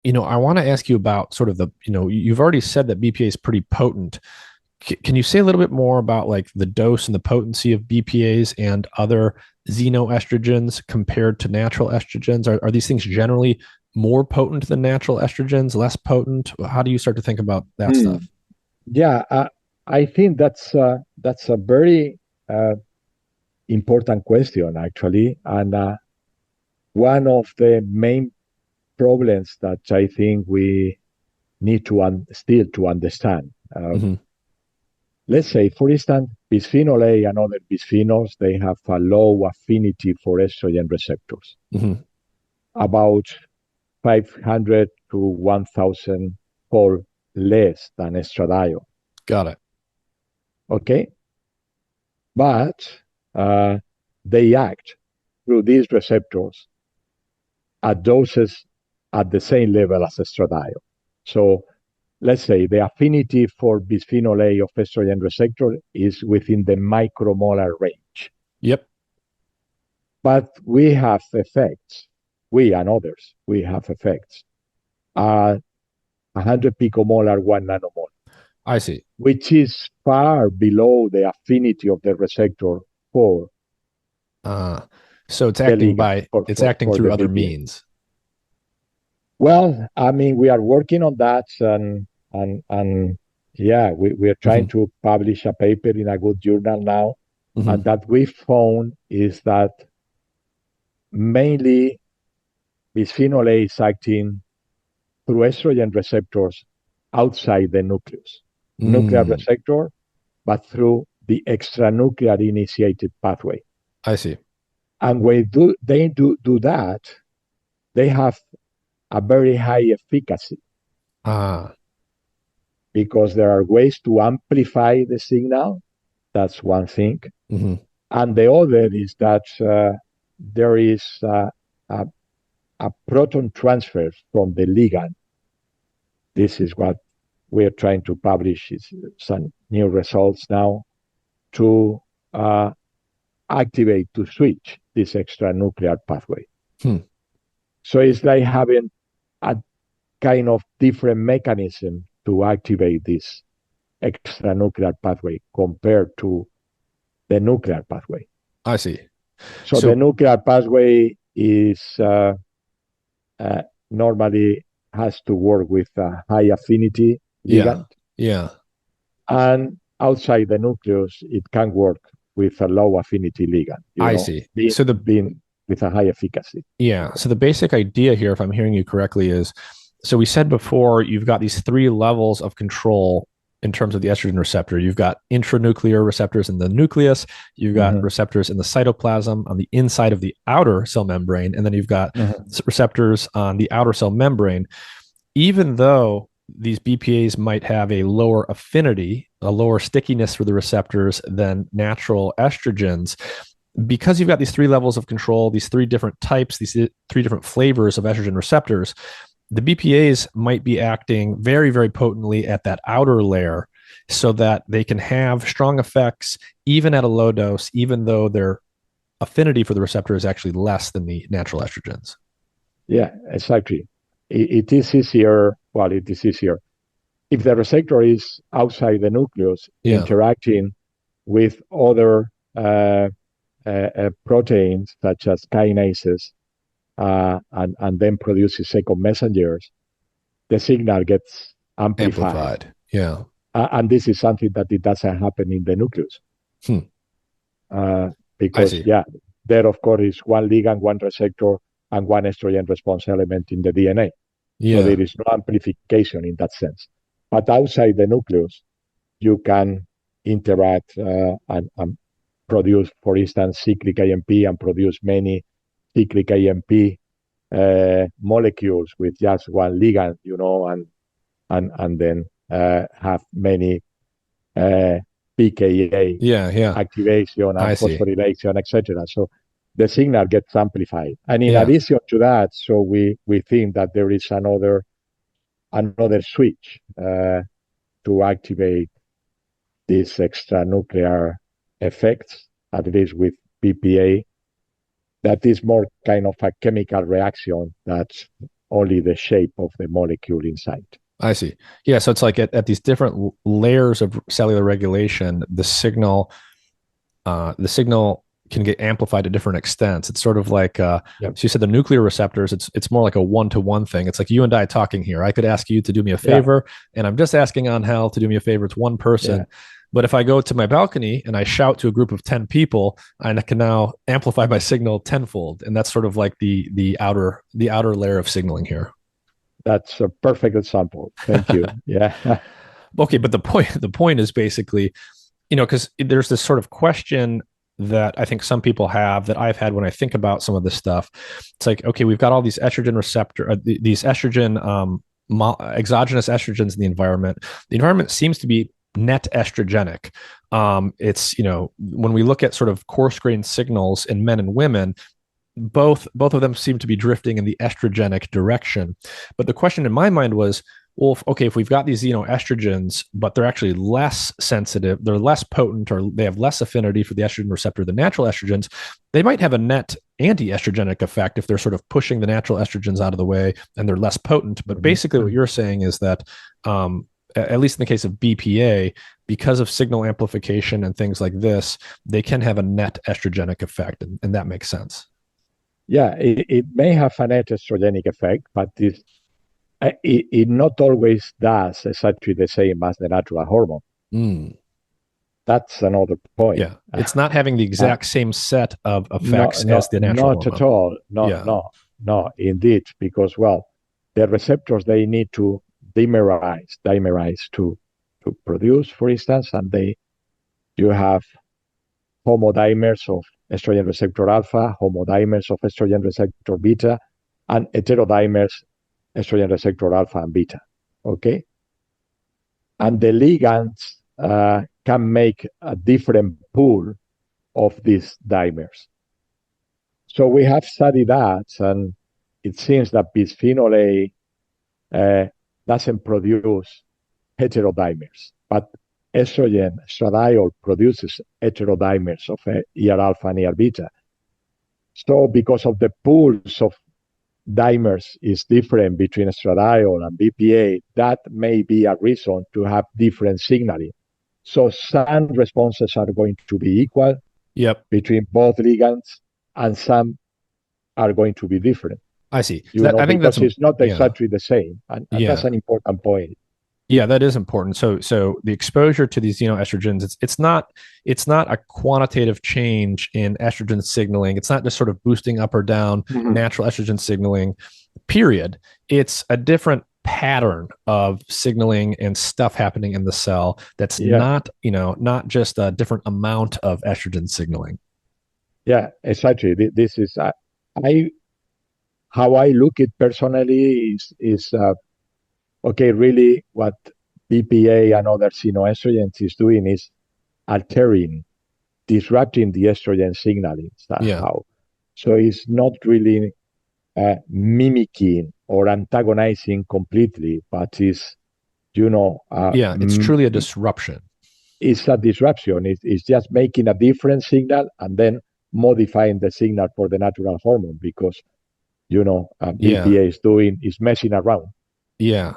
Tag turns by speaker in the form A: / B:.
A: I want to ask you about sort of you've already said that BPA is pretty potent. Can you say a little bit more about like the dose and the potency of BPAs and other xenoestrogens compared to natural estrogens? Are these things generally more potent than natural estrogens, less potent? How do you start to think about that
B: Hmm.
A: stuff?
B: Yeah, I think that's a very uh, important question actually, and one of the main problems that I think we need to still to understand.
A: Hmm.
B: Let's say, for instance, bisphenol A and other bisphenols, they have a low affinity for estrogen receptors,
A: Hmm.
B: about 500 to 1,000 fold less than estradiol.
A: Got it.
B: Okay, but uh, they act through these receptors at doses at the same level as estradiol. So let's say the affinity for bisphenol A of estrogen receptor is within the micromolar range.
A: Yep.
B: But we have effects, we and others, we have effects at 100 picomolar, 1 nanomolar,
A: I see.
B: which is far below the affinity of the receptor for
A: Uh, so
B: the ligand,
A: it's acting
B: for the
A: through other
B: BPA.
A: means.
B: Well, I mean, we are working on that, and yeah, we are trying
A: Hmm.
B: to publish a paper in a good journal now. And
A: Hmm.
B: that we found is that mainly bisphenol A is acting through estrogen receptors outside the nucleus. Nuclear
A: Mm,
B: receptor, but through the extranuclear initiated pathway.
A: I see.
B: And when they do that, they have a very high efficacy
A: Ah,
B: because there are ways to amplify the signal. That's one thing.
A: hmm.
B: And the other is that there is a, a proton transfer from the ligand. This is what we're trying to publish is some new results now to uh, activate, to switch this extranuclear pathway.
A: Hmm.
B: So it's like having a kind of different mechanism to activate this extranuclear pathway compared to the nuclear pathway.
A: I see.
B: So the
A: So
B: nuclear pathway is uh, normally has to work with a high affinity
A: yeah,
B: ligand,
A: yeah,
B: and outside the nucleus, it can work with a low affinity ligand,
A: I see.
B: being with a high efficacy.
A: So the basic idea here, if I'm hearing you correctly, is so we said before you've got these three levels of control in terms of the estrogen receptor. You've got intranuclear receptors in the nucleus, you've got
B: Mhm,
A: receptors in the cytoplasm on the inside of the outer cell membrane, and then you've got
B: mhm.
A: receptors on the outer cell membrane. Even though these BPAs might have a lower affinity, a lower stickiness for the receptors than natural estrogens, because you've got these three levels of control, these three different types, these three different flavors of estrogen receptors, the BPAs might be acting very, very potently at that outer layer so that they can have strong effects even at a low dose, even though their affinity for the receptor is actually less than the natural estrogens.
B: Yeah, exactly. It is easier. Well, it is easier if the receptor is outside the nucleus,
A: Yeah.
B: interacting with other proteins such as kinases, and then produces second messengers. The signal gets amplified,
A: Amplified. Yeah.
B: and this is something that it doesn't happen in the nucleus.
A: Hmm.
B: uh,
A: I
B: because
A: see.
B: yeah, there of course is one ligand, one receptor, and one estrogen response element in the DNA. So
A: Yeah.
B: there is no amplification in that sense. But outside the nucleus, you can interact and produce, for instance, cyclic AMP and produce many cyclic AMP molecules with just one ligand, and then have many uh, PKA
A: Yeah. Yeah.
B: activation and
A: I see.
B: phosphorylation, etc. So the signal gets amplified. And in
A: Yeah.
B: addition to that, so we think that there is another switch to activate these extranuclear effects, at least with BPA, that is more kind of a chemical reaction that only the shape of the molecule inside.
A: I see. Yeah. So it's like at these different layers of cellular regulation, the signal can get amplified to different extents. It's sort of like
B: Yeah.
A: so you said the nuclear receptors. It's more like a one-to-one thing. It's like you and I talking here. I could ask you to do me a
B: Yeah.
A: favor, and I'm just asking Angel to do me a favor. It's one person.
B: Yeah.
A: But if I go to my balcony and I shout to a group of 10 people, I can now amplify my signal tenfold. And that's sort of like the outer layer of signaling here.
B: That's a perfect example. Thank you. Yeah.
A: Okay, but the point is basically, because there's this sort of question that I think some people have that I've had when I think about some of this stuff. It's like, okay, we've got all these estrogen these estrogen, exogenous estrogens in the environment. The environment seems to be net estrogenic. It's, when we look at sort of coarse grained signals in men and women, both of them seem to be drifting in the estrogenic direction. But the question in my mind was, well, if we've got these estrogens, but they're actually less sensitive, they're less potent, or they have less affinity for the estrogen receptor than natural estrogens, they might have a net anti-estrogenic effect if they're sort of pushing the natural estrogens out of the way and they're less potent. But basically what you're saying is that, at least in the case of BPA, because of signal amplification and things like this, they can have a net estrogenic effect. And that makes sense.
B: Yeah, it may have an estrogenic effect, but it not always does exactly the same as the natural hormone.
A: Mm.
B: That's another point.
A: Yeah, it's not having the exact same set of effects
B: No,
A: as the natural
B: not
A: hormone.
B: at all. No,
A: Yeah.
B: no, indeed, because the receptors, they need to dimerize to produce, for instance, and you have homodimers of estrogen receptor alpha, homodimers of estrogen receptor beta, and heterodimers estrogen receptor alpha and beta. Okay, and the ligands can make a different pool of these dimers. So we have studied that, and it seems that bisphenol A doesn't produce heterodimers, but estradiol produces heterodimers of ER alpha and ER beta. So because of the pools of dimers is different between estradiol and BPA, that may be a reason to have different signaling. So some responses are going to be equal between both ligands, and some are going to be different.
A: I see.
B: I think because it's not exactly the same, and that's an important point.
A: Yeah, that is important. So the exposure to these xenoestrogens, it's not a quantitative change in estrogen signaling. It's not just sort of boosting up or down natural estrogen signaling, period. It's a different pattern of signaling and stuff happening in the cell that's not just a different amount of estrogen signaling.
B: Yeah, exactly. This is how I look it personally is okay, really what BPA and other xenoestrogens is doing is disrupting the estrogen signaling. How. So it's not really mimicking or antagonizing completely, but it's,
A: it's truly a disruption.
B: It's a disruption. It's just making a different signal and then modifying the signal for the natural hormone because, BPA is messing around.
A: Yeah.